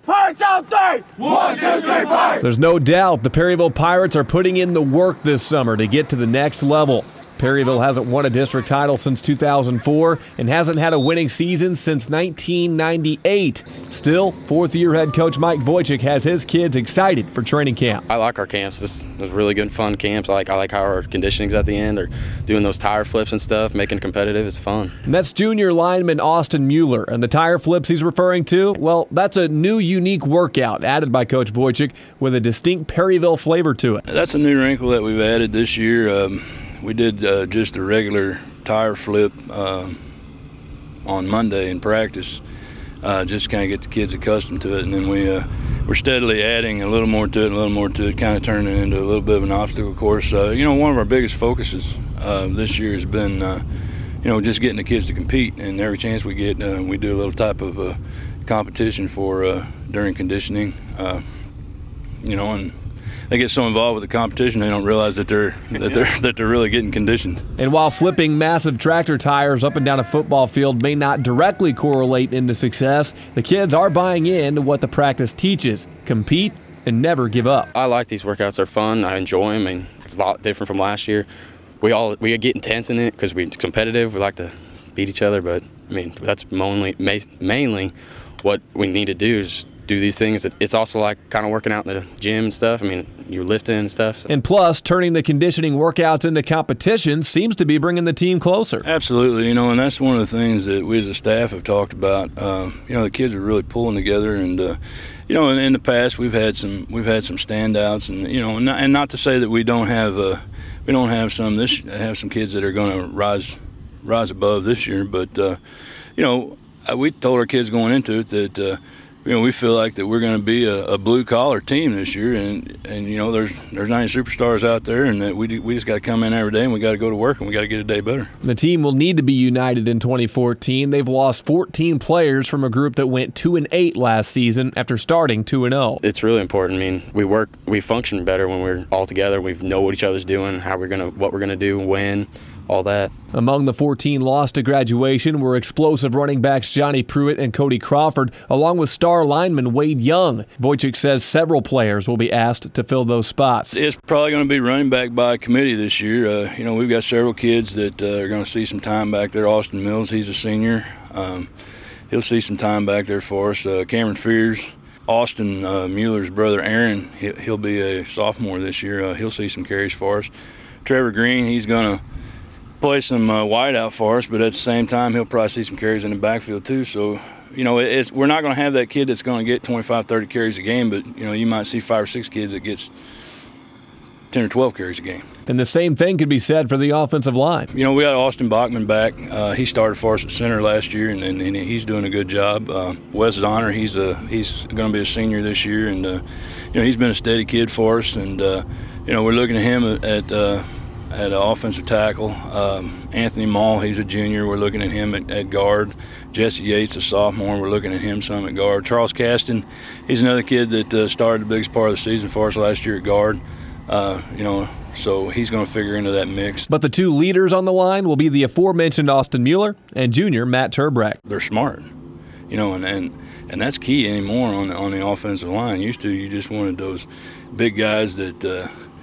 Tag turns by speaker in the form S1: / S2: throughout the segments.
S1: Pirates on three! 1, 2, 3, Pirates!
S2: There's no doubt the Perryville Pirates are putting in the work this summer to get to the next level. Perryville hasn't won a district title since 2004 and hasn't had a winning season since 1998. Still, fourth-year head coach Mike Wojcik has his kids excited for training camp.
S3: I like our camps. This is really good, fun camps. I like how our conditioning's at the end. They're doing those tire flips and stuff, making it competitive. It's fun.
S2: And that's junior lineman Austin Mueller. And the tire flips he's referring to, well, that's a new, unique workout added by Coach Wojcik with a distinct Perryville flavor to it.
S4: That's a new wrinkle that we've added this year. We did just a regular tire flip on Monday in practice, just to kind of get the kids accustomed to it, and then we're steadily adding a little more to it and a little more to it, kind of turning it into a little bit of an obstacle course. One of our biggest focuses this year has been, just getting the kids to compete, and every chance we get, we do a little type of competition for during conditioning, and they get so involved with the competition they don't realize that they're really getting conditioned.
S2: And while flipping massive tractor tires up and down a football field may not directly correlate into success, the kids are buying into what the practice teaches: compete and never give up.
S3: I like these workouts. They're fun. I enjoy them. I mean, it's a lot different from last year. We get intense in it because we're competitive. We like to beat each other, but I mean that's mainly what we need to do is do these things. It's also like kind of working out in the gym and stuff. I mean, you're lifting and stuff. So.
S2: And plus, turning the conditioning workouts into competition seems to be bringing the team closer.
S4: Absolutely, and that's one of the things that we as a staff have talked about. The kids are really pulling together, and in the past we've had some standouts, and and not to say that we don't have some kids that are going to rise above this year, but we told our kids going into it that. We feel like that we're going to be a blue-collar team this year, and there's not any superstars out there, and that we just got to come in every day, and we got to go to work, and we got to get a day better.
S2: The team will need to be united in 2014. They've lost 14 players from a group that went 2-8 last season after starting 2-0.
S3: It's really important. I mean, we function better when we're all together. We know what each other's doing, what we're gonna do, when. All that.
S2: Among the 14 lost to graduation were explosive running backs Johnny Pruitt and Cody Crawford, along with star lineman Wade Young. Wojcik says several players will be asked to fill those spots.
S4: It's probably going to be running back by committee this year. We've got several kids that are going to see some time back there. Austin Mills, he's a senior. He'll see some time back there for us. Cameron Fears, Austin Mueller's brother Aaron, he'll be a sophomore this year. He'll see some carries for us. Trevor Green, he's going to play some wide out for us, but at the same time he'll probably see some carries in the backfield too. So we're not going to have that kid that's going to get 25-30 carries a game, but you might see 5 or 6 kids that gets 10 or 12 carries a game.
S2: And the same thing could be said for the offensive line.
S4: We got Austin Bachman back. He started for us at center last year, and he's doing a good job. Wes Zonner, he's going to be a senior this year, and he's been a steady kid for us, and we're looking at him at offensive tackle. Anthony Mall, he's a junior. We're looking at him at guard. Jesse Yates, a sophomore. We're looking at him some at guard. Charles Caston, he's another kid that started the biggest part of the season for us last year at guard. So he's going to figure into that mix.
S2: But the two leaders on the line will be the aforementioned Austin Mueller and junior Matt Turbreck.
S4: They're smart, and that's key anymore on the offensive line. Used to, you just wanted those big guys that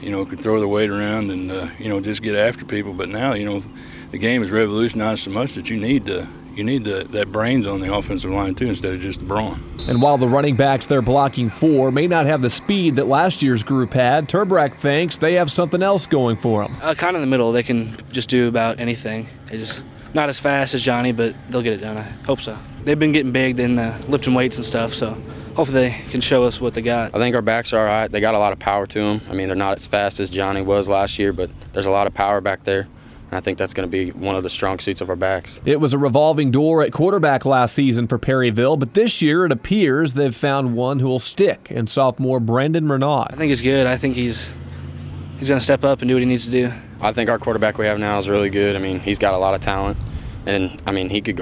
S4: could throw their weight around and just get after people. But now the game is revolutionized so much that you need that brains on the offensive line too, instead of just the brawn.
S2: And while the running backs they're blocking for may not have the speed that last year's group had, Turbreck thinks they have something else going for them.
S5: Kind of in the middle. They can just do about anything. They just not as fast as Johnny, but they'll get it done. I hope so. They've been getting big in lifting weights and stuff, so hopefully they can show us what they got.
S3: I think our backs are all right. They got a lot of power to them. I mean, they're not as fast as Johnny was last year, but there's a lot of power back there. And I think that's going to be one of the strong suits of our backs.
S2: It was a revolving door at quarterback last season for Perryville, but this year it appears they've found one who will stick in sophomore Brendan Renaud.
S5: I think he's good. I think he's going to step up and do what he needs to do.
S3: I think our quarterback we have now is really good. I mean, he's got a lot of talent. And, I mean, he could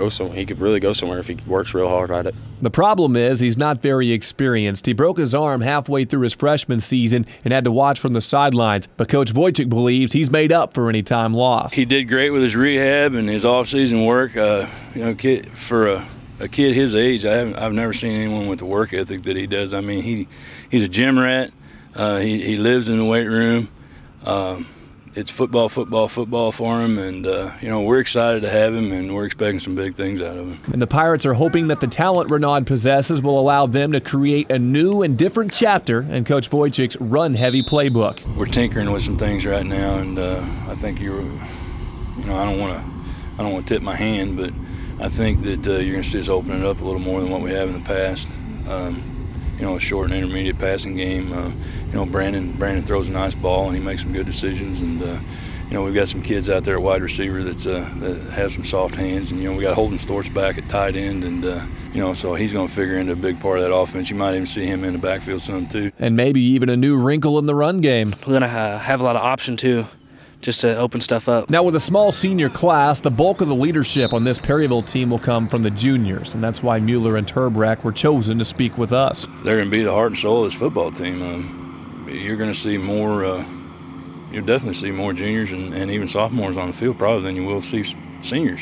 S3: really go somewhere if he works real hard at it.
S2: The problem is he's not very experienced. He broke his arm halfway through his freshman season and had to watch from the sidelines. But Coach Wojcik believes he's made up for any time lost.
S4: He did great with his rehab and his off-season work. For a kid his age, I've never seen anyone with the work ethic that he does. I mean, he's a gym rat. He lives in the weight room. It's football for him, and you know, we're excited to have him, and we're expecting some big things out of him.
S2: And the Pirates are hoping that the talent Renaud possesses will allow them to create a new and different chapter in Coach Wojcik's run-heavy playbook.
S4: We're tinkering with some things right now, and I think you know, I don't want to tip my hand, but I think that you're going to see us open it up a little more than what we have in the past. You know, a short and intermediate passing game. You know, Brandon throws a nice ball and he makes some good decisions. And you know, we've got some kids out there at wide receiver that have some soft hands. And you know, we got Holden Storch back at tight end, and you know, so he's going to figure into a big part of that offense. You might even see him in the backfield some too.
S2: And maybe even a new wrinkle in the run game.
S5: We're going to have a lot of option too, just to open stuff up.
S2: Now, with a small senior class, the bulk of the leadership on this Perryville team will come from the juniors, and that's why Mueller and Terbreck were chosen to speak with us.
S4: They're going to be the heart and soul of this football team. You're going to see more, you'll definitely see more juniors and even sophomores on the field probably than you will see seniors.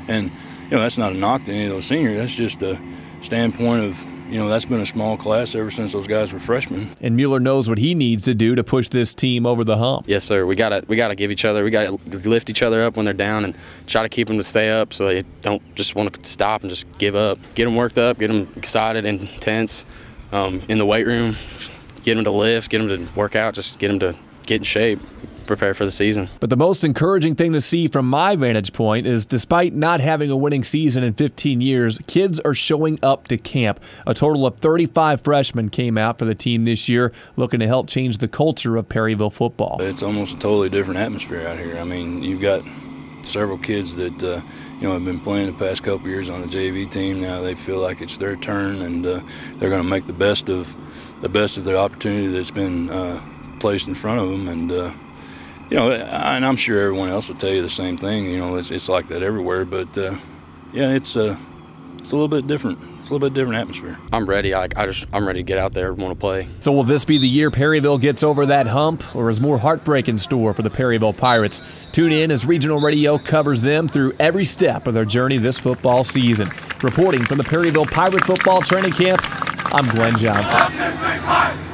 S4: And, you know, that's not a knock to any of those seniors. That's just a standpoint of, you know, that's been a small class ever since those guys were freshmen.
S2: And Mueller knows what he needs to do to push this team over the hump.
S3: Yes, sir. We gotta give each other. We gotta lift each other up when they're down and try to keep them to stay up, so they don't just want to stop and just give up. Get them worked up, get them excited and intense in the weight room. Get them to lift, get them to work out, just get them to get in shape, prepare for the season.
S2: But the most encouraging thing to see from my vantage point is, despite not having a winning season in 15 years, kids are showing up to camp. A total of 35 freshmen came out for the team this year, looking to help change the culture of Perryville football.
S4: It's almost a totally different atmosphere out here. I mean, you've got several kids that you know, have been playing the past couple years on the JV team. Now they feel like it's their turn, and they're going to make the best of the opportunity that's been placed in front of them. And you know, and I'm sure everyone else will tell you the same thing. You know, it's like that everywhere. But yeah, it's a little bit different. It's a little bit different atmosphere.
S3: I'm ready. I'm ready to get out there and want to play.
S2: So will this be the year Perryville gets over that hump, or is more heartbreak in store for the Perryville Pirates? Tune in as regional radio covers them through every step of their journey this football season. Reporting from the Perryville Pirate football training camp, I'm Glenn Johnson.
S1: 1, 2, 3, 5.